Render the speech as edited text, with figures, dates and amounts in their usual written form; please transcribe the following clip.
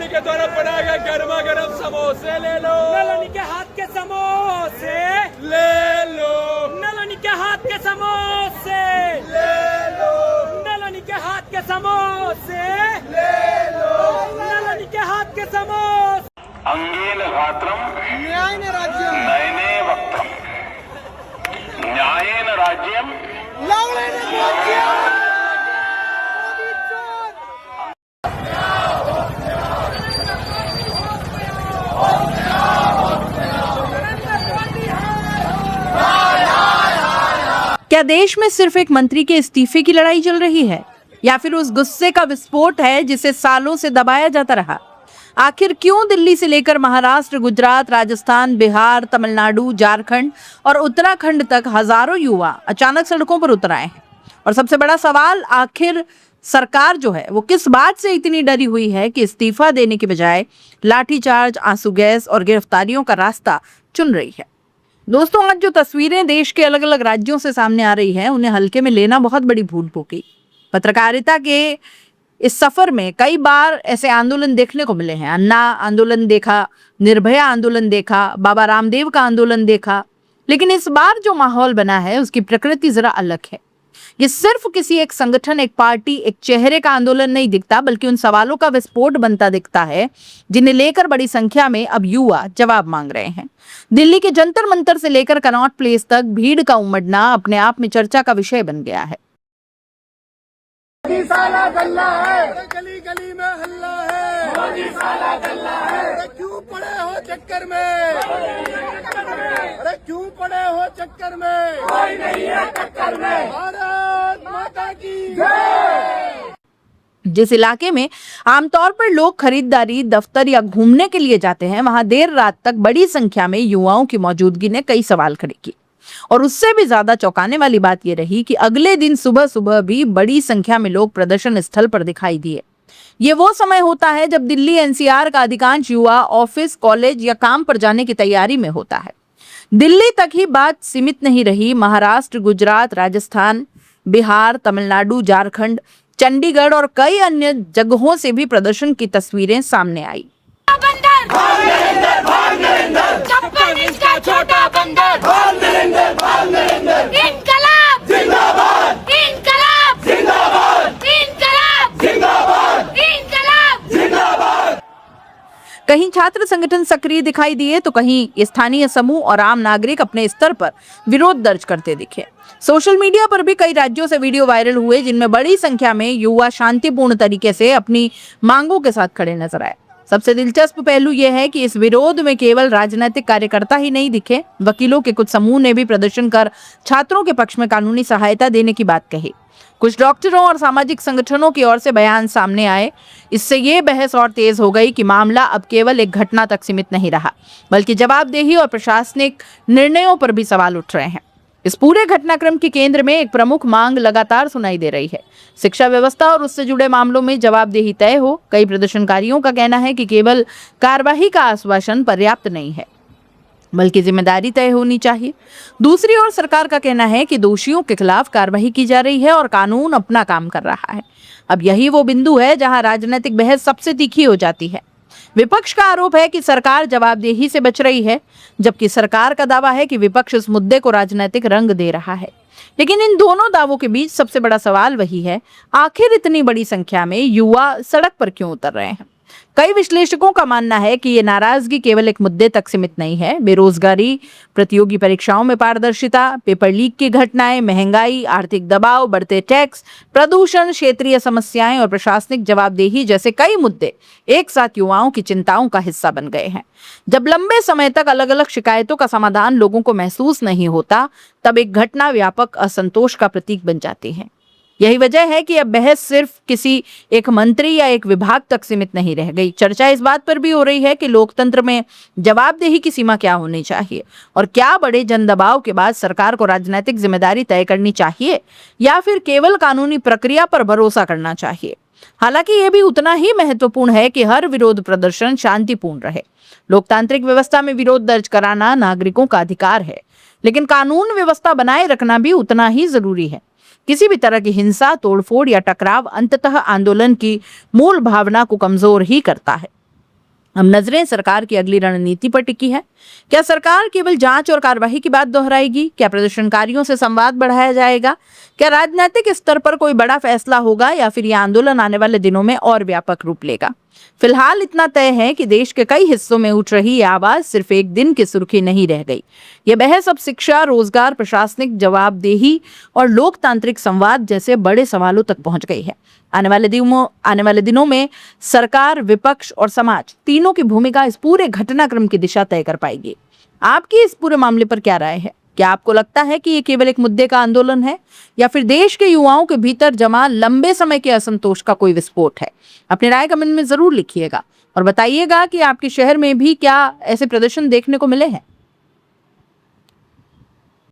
मोदी के द्वारा बनाए गए गर्मा गर्म समोसे ले लो, नलनी के हाथ के समोसे ले लो, नलनी के हाथ के समोसे ले लो, नलनी के हाथ के समोसे ले लो। नलनी के हाथ के समोसे अंगेन गात्रम न्यायेन राज्यम नयने वक्त्रम न्यायेन राज्यम लावलेन राज्यम क्या देश में सिर्फ एक मंत्री के इस्तीफे की लड़ाई चल रही है या फिर उस गुस्से का विस्फोट है जिसे सालों से दबाया जाता रहा? आखिर क्यों दिल्ली से लेकर महाराष्ट्र, गुजरात, राजस्थान, बिहार, तमिलनाडु, झारखंड और उत्तराखंड तक हजारों युवा अचानक सड़कों पर उतर आए हैं? और सबसे बड़ा सवाल, आखिर सरकार जो है वो किस बात से इतनी डरी हुई है कि इस्तीफा देने के बजाय लाठीचार्ज, आंसू गैस और गिरफ्तारियों का रास्ता चुन रही है? दोस्तों, आज जो तस्वीरें देश के अलग अलग राज्यों से सामने आ रही हैं, उन्हें हल्के में लेना बहुत बड़ी भूल हो गई। पत्रकारिता के इस सफर में कई बार ऐसे आंदोलन देखने को मिले हैं। अन्ना आंदोलन देखा, निर्भया आंदोलन देखा, बाबा रामदेव का आंदोलन देखा, लेकिन इस बार जो माहौल बना है उसकी प्रकृति जरा अलग है। ये सिर्फ किसी एक संगठन, एक पार्टी, एक चेहरे का आंदोलन नहीं दिखता, बल्कि उन सवालों का विस्फोट बनता दिखता है जिन्हें लेकर बड़ी संख्या में अब युवा जवाब मांग रहे हैं। दिल्ली के जंतर मंतर से लेकर कनॉट प्लेस तक भीड़ का उमड़ना अपने आप में चर्चा का विषय बन गया है। मोदी साला गल्ला है, गली गली में हल्ला है, मोदी साला गल्ला है, क्यों पड़े हो चक्कर में, अरे क्यों पड़े हो चक्कर में, कोई नहीं है टक्कर में, भारत माता की जय। जिस इलाके में आमतौर पर लोग खरीदारी, दफ्तर या घूमने के लिए जाते हैं, वहां देर रात तक बड़ी संख्या में युवाओं की मौजूदगी ने कई सवाल खड़े किए। और उससे भी ज्यादा चौंकाने वाली बात यह रही कि अगले दिन सुबह सुबह भी बड़ी संख्या में लोग प्रदर्शन स्थल पर दिखाई दिए। ये वो समय होता है जब दिल्ली एनसीआर का अधिकांश युवा ऑफिस, कॉलेज या काम पर जाने की तैयारी में होता है। दिल्ली तक ही बात सीमित नहीं रही। महाराष्ट्र, गुजरात, राजस्थान, बिहार, तमिलनाडु, झारखंड, चंडीगढ़ और कई अन्य जगहों से भी प्रदर्शन की तस्वीरें सामने आई। छोटा बंदर, इनकलाब जिंदाबाद, इनकलाब जिंदाबाद, इनकलाब जिंदाबाद, इनकलाब जिंदाबाद। कहीं छात्र संगठन सक्रिय दिखाई दिए तो कहीं स्थानीय समूह और आम नागरिक अपने स्तर पर विरोध दर्ज करते दिखे। सोशल मीडिया पर भी कई राज्यों से वीडियो वायरल हुए जिनमें बड़ी संख्या में युवा शांतिपूर्ण तरीके से अपनी मांगों के साथ खड़े नजर आए। सबसे दिलचस्प पहलू यह है कि इस विरोध में केवल राजनीतिक कार्यकर्ता ही नहीं दिखे, वकीलों के कुछ समूह ने भी प्रदर्शन कर छात्रों के पक्ष में कानूनी सहायता देने की बात कही। कुछ डॉक्टरों और सामाजिक संगठनों की ओर से बयान सामने आए। इससे ये बहस और तेज हो गई कि मामला अब केवल एक घटना तक सीमित नहीं रहा, बल्कि जवाबदेही और प्रशासनिक निर्णयों पर भी सवाल उठ रहे हैं। इस पूरे घटनाक्रम के केंद्र में एक प्रमुख मांग लगातार सुनाई दे रही है। शिक्षा व्यवस्था और उससे जुड़े मामलों में जवाबदेही तय हो। कई प्रदर्शनकारियों का कहना है कि केवल कार्रवाई का आश्वासन पर्याप्त नहीं है, बल्कि जिम्मेदारी तय होनी चाहिए। दूसरी ओर सरकार का कहना है कि दोषियों के खिलाफ कार्रवाई की जा रही है और कानून अपना काम कर रहा है। अब यही वो बिंदु है जहां राजनीतिक बहस सबसे तीखी हो जाती है। विपक्ष का आरोप है कि सरकार जवाबदेही से बच रही है, जबकि सरकार का दावा है कि विपक्ष इस मुद्दे को राजनीतिक रंग दे रहा है। लेकिन इन दोनों दावों के बीच सबसे बड़ा सवाल वही है, आखिर इतनी बड़ी संख्या में युवा सड़क पर क्यों उतर रहे हैं? कई विश्लेषकों का मानना है कि ये नाराजगी केवल एक मुद्दे तक सीमित नहीं है। बेरोजगारी, प्रतियोगी परीक्षाओं में पारदर्शिता, पेपर लीक की घटनाएं, महंगाई, आर्थिक दबाव, बढ़ते टैक्स, प्रदूषण, क्षेत्रीय समस्याएं और प्रशासनिक जवाबदेही जैसे कई मुद्दे एक साथ युवाओं की चिंताओं का हिस्सा बन गए हैं। जब लंबे समय तक अलग अलग शिकायतों का समाधान लोगों को महसूस नहीं होता, तब एक घटना व्यापक असंतोष का प्रतीक बन जाती है। यही वजह है कि अब बहस सिर्फ किसी एक मंत्री या एक विभाग तक सीमित नहीं रह गई। चर्चा इस बात पर भी हो रही है कि लोकतंत्र में जवाबदेही की सीमा क्या होनी चाहिए और क्या बड़े जन दबाव के बाद सरकार को राजनीतिक जिम्मेदारी तय करनी चाहिए या फिर केवल कानूनी प्रक्रिया पर भरोसा करना चाहिए। हालांकि यह भी उतना ही महत्वपूर्ण है कि हर विरोध प्रदर्शन शांतिपूर्ण रहे। लोकतांत्रिक व्यवस्था में विरोध दर्ज कराना नागरिकों का अधिकार है, लेकिन कानून व्यवस्था बनाए रखना भी उतना ही जरूरी है। किसी भी तरह की हिंसा, तोड़फोड़ या टकराव अंततः आंदोलन की मूल भावना को कमजोर ही करता है। अब नजरें सरकार की अगली रणनीति पर टिकी है। क्या सरकार केवल जांच और कार्रवाई की बात दोहराएगी? क्या प्रदर्शनकारियों से संवाद बढ़ाया जाएगा? क्या राजनीतिक स्तर पर कोई बड़ा फैसला होगा या फिर यह आंदोलन आने वाले दिनों में और व्यापक रूप लेगा? फिलहाल इतना तय है कि देश के कई हिस्सों में उठ रही ये आवाज सिर्फ एक दिन की सुर्खी नहीं रह गई। ये बहस अब शिक्षा, रोजगार, प्रशासनिक जवाबदेही और लोकतांत्रिक संवाद जैसे बड़े सवालों तक पहुंच गई है। आने वाले दिनों में सरकार, विपक्ष और समाज तीनों की भूमिका इस पूरे घटनाक्रम की दिशा तय कर पाएगी। आपकी इस पूरे मामले पर क्या राय है? क्या आपको लगता है कि ये केवल एक मुद्दे का आंदोलन है या फिर देश के युवाओं के भीतर जमा लंबे समय के असंतोष का कोई विस्फोट है? अपनी राय कमेंट में जरूर लिखिएगा और बताइएगा कि आपके शहर में भी क्या ऐसे प्रदर्शन देखने को मिले हैं।